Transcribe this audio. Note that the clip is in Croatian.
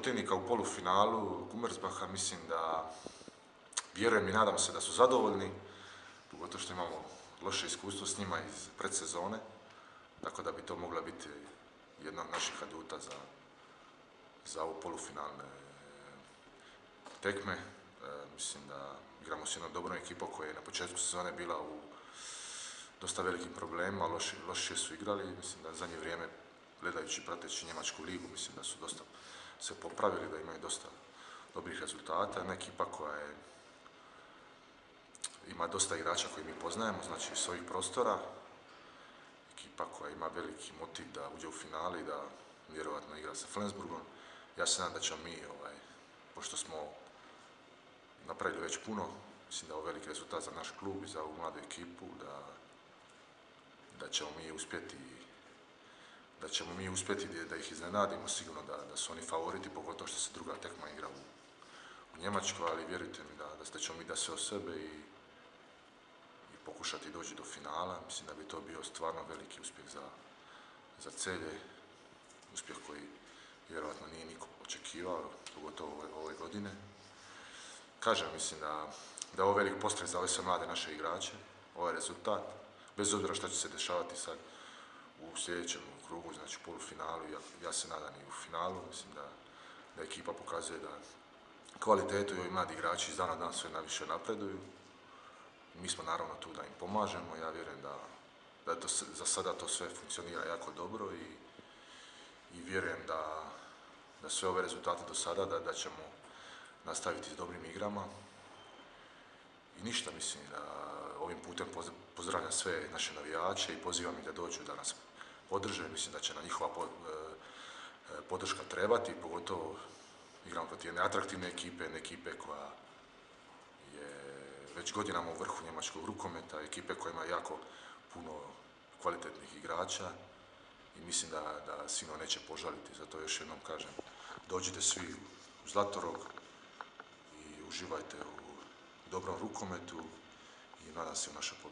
protivnika u polufinalu Gummersbacha, mislim da vjerujem i nadam se da su zadovoljni, pogotovo što imamo loše iskustvo s njima iz predsezone, tako da bi to mogla biti jedna od naših aduta za ovo polufinalne tekme. Mislim da igramo s jednom dobrom ekipom koja je na početku sezone bila u dosta velikim problemima, loše su igrali. Mislim da zadnje vrijeme, gledajući i prateći njemačku ligu, mislim da su dosta se popravili, da imaju dosta dobrih rezultata. Jedna ekipa koja ima dosta igrača koji mi poznajemo, znači iz ovih prostora. Ekipa koja ima veliki motiv da uđe u finale i da vjerovatno igra sa Flensburgom. Ja se nadam da ćemo mi, pošto smo napravili već puno, mislim da je ovo veliki rezultat za naš klub i za ovu mladu ekipu, da ćemo mi uspjeti da ih iznenadimo, sigurno da su oni favoriti, pogotovo što se druga tekma igra u Njemačkoj, ali vjerujte mi da ćemo mi da sve o sebe i pokušati doći do finala. Mislim da bi to bio stvarno veliki uspjeh za Celje, uspjeh koji vjerojatno nije niko očekivao, pogotovo ove godine. Kažem, mislim da je ovo velik postreh za ove sve mlade naše igrače, ovaj rezultat, bez obzira što će se dešavati sad u sljedećem krugu, znači u polufinalu, ja se nadam i u finalu. Mislim da ekipa pokazuje da kvalitetu i ovi mladi igrači iz dana u dan sve najviše napreduju. Mi smo naravno tu da im pomažemo, ja vjerujem da za sada to sve funkcionira jako dobro i vjerujem da sve ove rezultate do sada da ćemo nastaviti s dobrim igrama. I ništa, mislim da ovim putem pozdravljam sve naše navijače i pozivam ih da dođu da nas podrže. Mislim da će na njihova podrška trebati, pogotovo igramo protiv jedne atraktivne ekipe, jedne ekipe koja je već godinama u vrhu njemačkog rukometa, ekipe koja ima jako puno kvalitetnih igrača i mislim da sigurno neće požaliti. Zato još jednom kažem, dođite svi u Zlatorog i uživajte u dobrom rukometu i nadam se u našoj pobjedi.